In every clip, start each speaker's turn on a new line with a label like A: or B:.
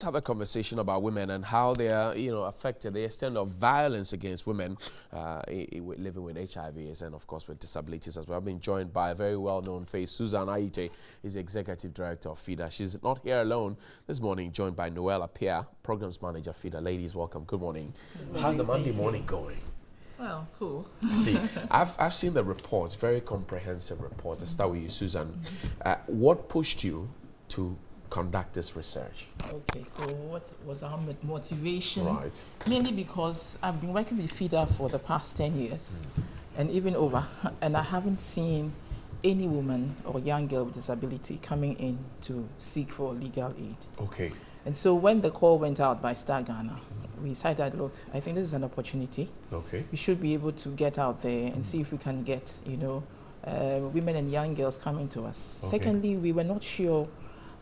A: Have a conversation about women and how they are, affected, the extent of violence against women living with HIVs and, of course, with disabilities as well. I've been joined by a very well-known face. Susan Aite is the Executive Director of FIDA. She's not here alone this morning, joined by Noel Apia, Programs Manager, FIDA. Ladies, welcome. Good morning. How's the Monday morning going?
B: Well, cool.
A: See, I've seen the reports, very comprehensive reports. Let's start with you, Susan. What pushed you to conduct this research?
B: Okay, so what was our motivation?
A: Right.
B: Mainly because I've been working with FIDA for the past 10 years and even over, and I haven't seen any woman or young girl with disability coming in to seek for legal aid.
A: Okay.
B: And so when the call went out by Star Ghana, we decided, look, I think this is an opportunity.
A: Okay.
B: We should be able to get out there and see if we can get, women and young girls coming to us.
A: Okay.
B: Secondly, we were not sure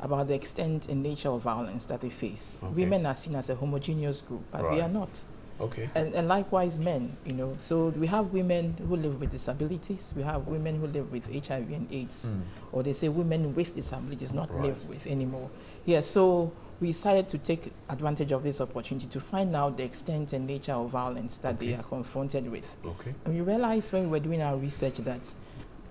B: about the extent and nature of violence that they face.
A: Okay.
B: Women are seen as a homogeneous group, but we are not.
A: Okay.
B: And likewise men, So we have women who live with disabilities, we have women who live with HIV and AIDS, or they say women with disabilities not live with anymore. Yeah, so we decided to take advantage of this opportunity to find out the extent and nature of violence that they are confronted with.
A: Okay.
B: And we realized when we were doing our research that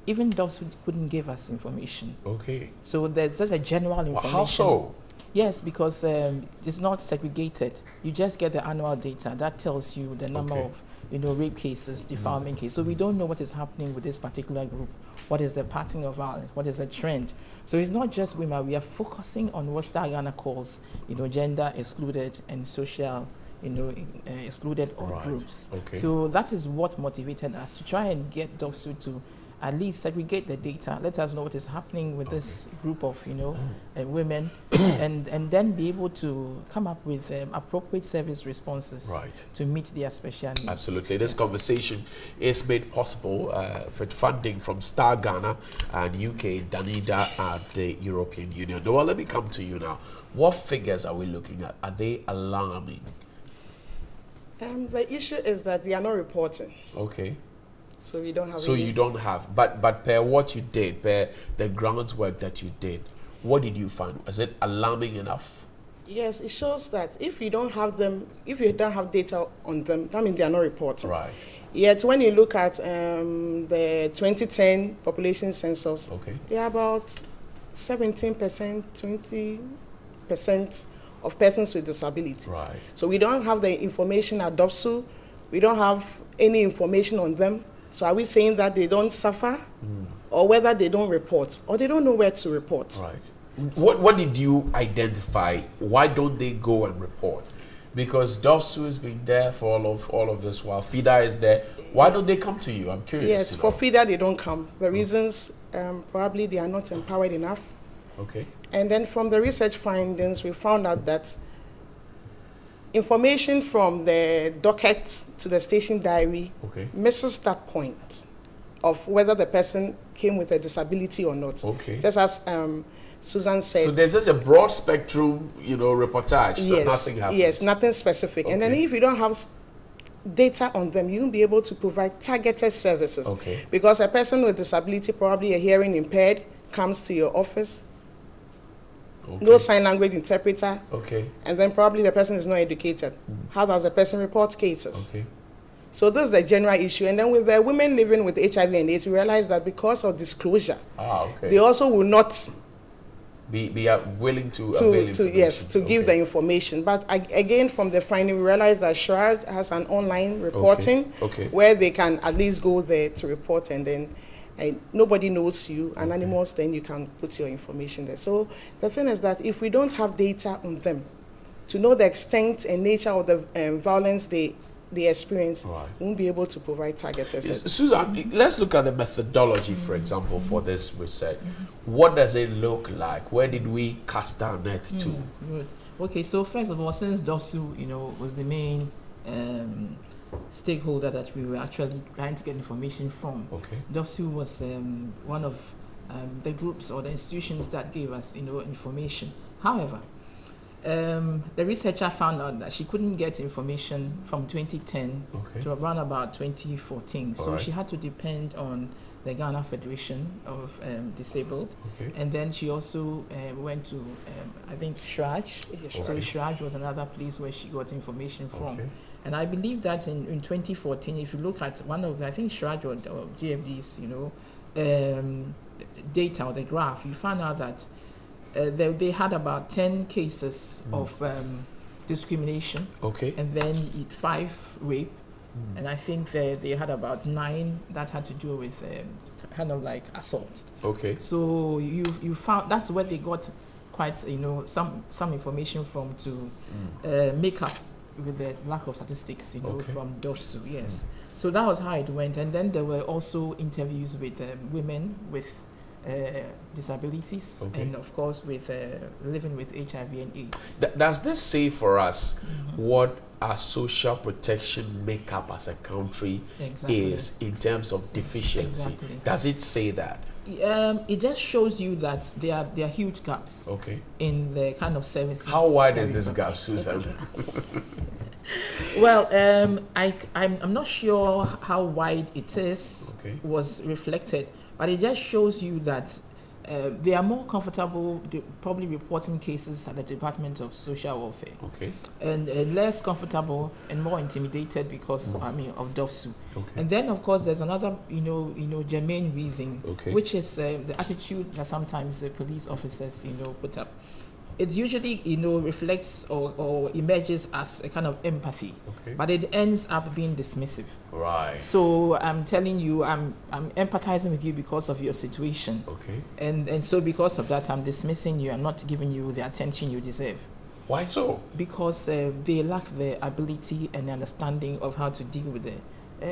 B: even those who couldn't give us information.
A: Okay.
B: So there's just a general information.
A: How so?
B: Yes, because it's not segregated. You just get the annual data that tells you the number of, rape cases, defilement cases. So we don't know what is happening with this particular group. What is the pattern of violence? What is the trend? So it's not just women. We are focusing on what Star Ghana calls, gender excluded and social, excluded groups.
A: Okay.
B: So that is what motivated us to try and get DOFSU to at least segregate the data, let us know what is happening with this group of, women, and then be able to come up with appropriate service responses to meet their special needs.
A: Absolutely. This conversation is made possible with funding from Star Ghana and UK, Danida, and the European Union. Noah, let me come to you now. What figures are we looking at? Are they alarming?
C: The issue is that they are not reporting.
A: Okay.
C: So we don't have.
A: So you don't have, but per what you did, per the groundwork that you did, what did you find? Was it alarming enough?
C: Yes, it shows that if you don't have them, if you don't have data on them, that means they are not reporting.
A: Right.
C: Yet when you look at the 2010 population census, they are about 17%, 20% of persons with disabilities.
A: Right.
C: So we don't have the information at DOFSU. We don't have any information on them. So are we saying that they don't suffer, or whether they don't report, or they don't know where to report?
A: Right. What did you identify? Why don't they go and report? Because DOFSU has been there for all of this while FIDA is there. Why don't they come to you? I'm curious.
C: Yes, for FIDA they don't come. The reasons, probably they are not empowered enough.
A: Okay.
C: And then from the research findings, we found out that information from the docket to the station diary misses that point of whether the person came with a disability or not. Okay. Just as Susan said.
A: So there's just a broad spectrum, reportage.
C: Yes.
A: Nothing happens.
C: Yes, nothing specific. And then if you don't have data on them, you won't be able to provide targeted services.
A: Okay.
C: Because a person with disability, probably a hearing impaired, comes to your office. No sign language interpreter. Okay. And then probably the person is not educated. How does the person report cases? Okay. So this is the general issue. And then with the women living with HIV and AIDS, we realize that because of disclosure, they also will not
A: be willing to avail information.
C: to give the information. But again, from the finding, we realize that SHRAD has an online reporting where they can at least go there to report, and then nobody knows you, anonymous, then you can put your information there. So the thing is that if we don't have data on them to know the extent and nature of the violence they experience, we won't be able to provide targeted services.
A: Susan, let's look at the methodology, for example, for this research. What does it look like? Where did we cast our net to?
B: Good. Okay, so first of all, since DOFSU, was the main stakeholder that we were actually trying to get information from. DOFSU was one of the groups or the institutions that gave us, information. However, the researcher found out that she couldn't get information from 2010 to around about 2014. So she had to depend on the Ghana Federation of Disabled.
A: Okay.
B: And then she also went to, I think, Shraj.
C: Okay.
B: So Shraj was another place where she got information from.
A: Okay.
B: And I believe that in 2014, if you look at one of the, I think Shraj or GFD's, data or the graph, you find out that they had about 10 cases of discrimination.
A: Okay.
B: And then 5 rape. And I think they had about 9 that had to do with kind of like assault.
A: Okay.
B: So you found that's where they got quite some information from to make up with the lack of statistics from DOPSU. Yes. So that was how it went. And then there were also interviews with women with disabilities, and of course with living with HIV and AIDS.
A: Does this say for us what our social protection makeup as a country is in terms of deficiency?
B: Exactly.
A: Does it say that?
B: It just shows you that there are huge gaps in the kind of services.
A: How wide is this gap, Susan?
B: Well, I'm not sure how wide it is, was reflected, but it just shows you that they are more comfortable probably reporting cases at the Department of Social Welfare. And less comfortable and more intimidated because, of DOPSU. And then, of course, there's another, germane reason, which is the attitude that sometimes the police officers, put up. It usually, reflects or emerges as a kind of empathy, but it ends up being dismissive.
A: Right.
B: So I'm telling you, I'm empathizing with you because of your situation. And so because of that, I'm dismissing you. I'm not giving you the attention you deserve.
A: Why so?
B: Because they lack the ability and understanding of how to deal with the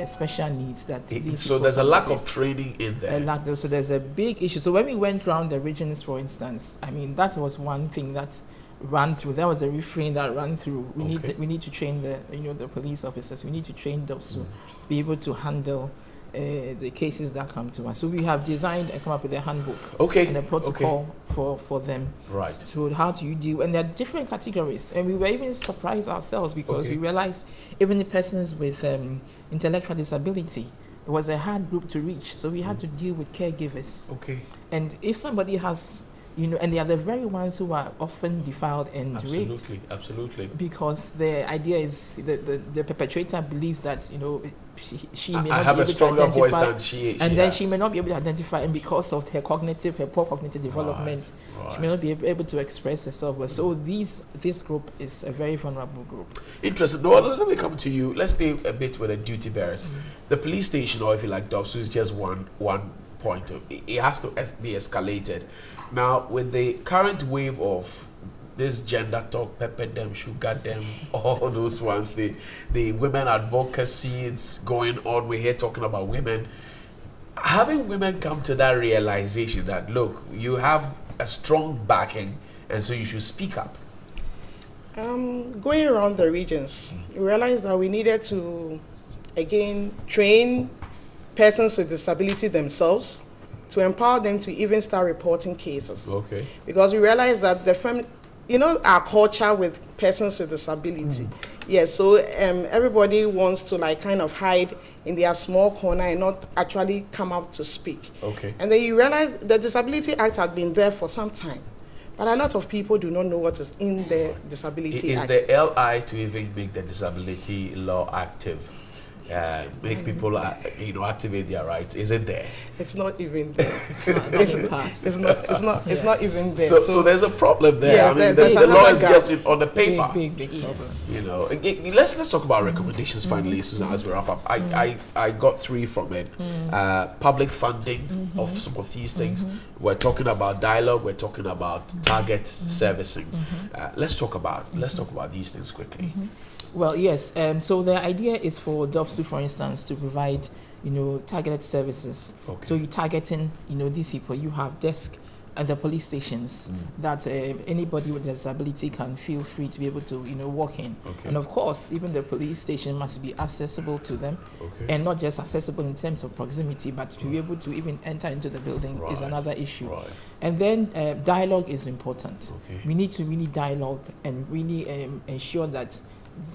B: special needs that
A: so there's a lack of training in there.
B: So there's a big issue. So when we went around the regions, for instance, that was one thing that ran through. That was the refrain that ran through. We need to train the police officers. We need to train them to be able to handle the cases that come to us. So we have designed and come up with a handbook and a protocol for them.
A: Right.
B: So how do you deal? And there are different categories. And we were even surprised ourselves because we realized even the persons with intellectual disability, it was a hard group to reach. So we had to deal with caregivers. And if somebody has, and they are the very ones who are often defiled and raped.
A: Absolutely.
B: Because the idea is the perpetrator believes that, she may
A: I
B: not
A: have
B: be
A: a
B: able
A: stronger
B: to identify,
A: voice than she
B: and then
A: has.
B: she may not be able to identify, and because of her poor cognitive development, she may not be able to express herself. But so this group is a very vulnerable group. Interesting.
A: No, let me come to you. Let's stay a bit with the duty bearers. The police station, or if you like, DOPSU, is just one point. It has to be escalated. Now, with the current wave of this gender talk, pepper them, sugar them, all those ones, the women advocacy, it's going on. We're here talking about women. Having women come to that realization that, look, you have a strong backing, and so you should speak up.
C: Going around the regions, we realized that we needed to, again, train persons with disability themselves to empower them to even start reporting cases. Because we realized that the family, our culture with persons with disability. Yes, so everybody wants to kind of hide in their small corner and not actually come out to speak. And then you realize the Disability Act had been there for some time, but a lot of people do not know what is in the Disability Act.
A: Is the LI to even make the disability law active? Make people, activate their rights. Is it there?
C: It's not even there.
B: It's
C: not even there.
A: So there's a problem there. The law is just on the paper.
B: Big problem.
A: Let's talk about recommendations finally, Susan, as we wrap up. I got 3 from it. Public funding of some of these things. We're talking about dialogue. We're talking about target servicing. Let's talk about these things quickly.
B: Well, yes. So the idea is for DOPSU, for instance, to provide, targeted services. So you're targeting, these people. You have desk at the police stations that anybody with a disability can feel free to be able to, walk in. And of course, even the police station must be accessible to them, and not just accessible in terms of proximity, but to be able to even enter into the building is another issue. And then dialogue is important. We need to really dialogue and really ensure that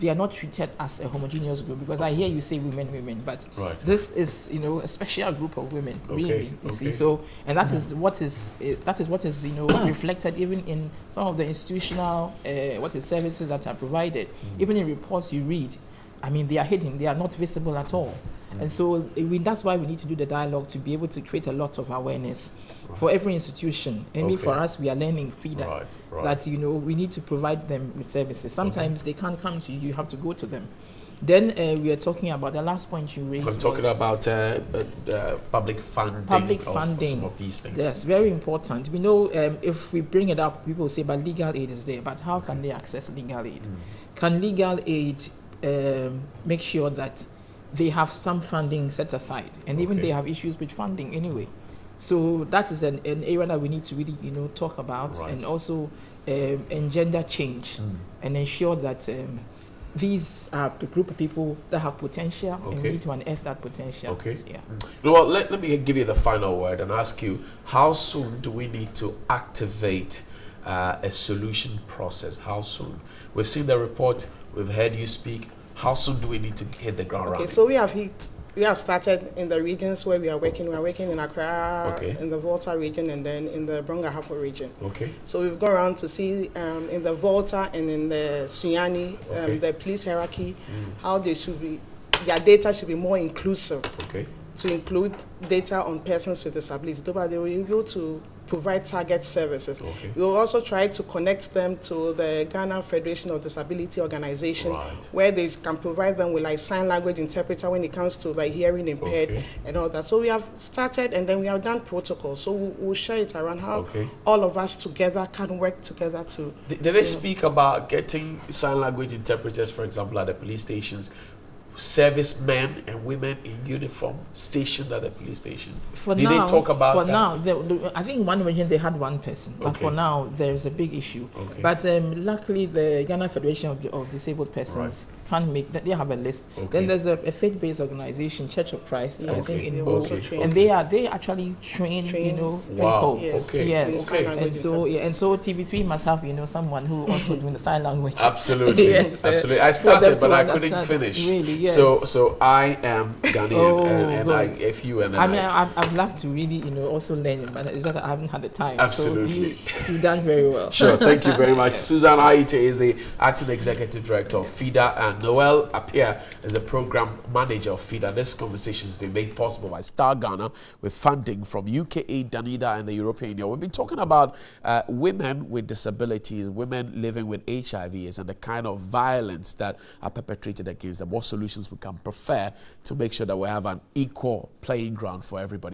B: they are not treated as a homogeneous group, because I hear you say women, but
A: right.
B: this is, you know, a special group of women, really. You see, so, and that is what is you know, reflected even in some of the institutional services that are provided. Even in reports you read, I mean, they are hidden, they are not visible at all. And so that's why we need to do the dialogue, to be able to create a lot of awareness for every institution. And for us, we are learning feedback that, you know, we need to provide them with services. Sometimes they can't come to you, you have to go to them. Then we are talking about the last point you raised.
A: I'm talking about public funding.
B: Public funding.
A: Some of these things.
B: Yes, very important. We know if we bring it up, people say, but legal aid is there. But how can they access legal aid? Can legal aid make sure that they have some funding set aside, and even they have issues with funding anyway? So that is an area that we need to really, you know, talk about, and also engender change and ensure that these are a group of people that have potential, and we need to unearth that potential. Yeah.
A: Well, let me give you the final word and ask you, how soon do we need to activate a solution process? How soon? We've seen the report, we've heard you speak. How soon do we need to hit the ground running?
C: So we have started in the regions where we are working. We are working in Accra, in the Volta region, and then in the Brong-Ahafo region. So we've gone around to see in the Volta and in the Sunyani, the police hierarchy, how they should be, their data should be more inclusive. To include data on persons with disabilities, but they will be able to provide target services. We will also try to connect them to the Ghana Federation of Disability Organization, where they can provide them with like sign language interpreter when it comes to like hearing impaired and all that. So we have started, and then we have done protocols. So we'll share it around how all of us together can work together to.
A: Did they speak about getting sign language interpreters, for example, at the police stations? Servicemen and women in uniform stationed at the police station. Did they talk about that?
B: For now, I think one region they had one person, but for now there is a big issue. But luckily, the Ghana Federation of Disabled Persons can make that. They have a list. Then there's a faith-based organization, Church of Christ, I think in Boso, and they actually train you know, people. And so TV3 must have, you know, someone who also doing the sign language.
A: Absolutely, absolutely. I started, but I couldn't finish.
B: Really.
A: So I am Ghanaian, if you and
B: I mean, I'd love to really, you know, also learn, but it's that I haven't had the time.
A: Absolutely.
B: So you've done very well.
A: Sure, thank you very much. Susan Aite is the Acting Executive Director of FIDA, and Noel Appiah is the Program Manager of FIDA. This conversation has been made possible by Star Ghana with funding from UKAID, Danida, and the European Union. We've been talking about women with disabilities, women living with HIVs, and the kind of violence that are perpetrated against them. What solutions we can prefer to make sure that we have an equal playing ground for everybody.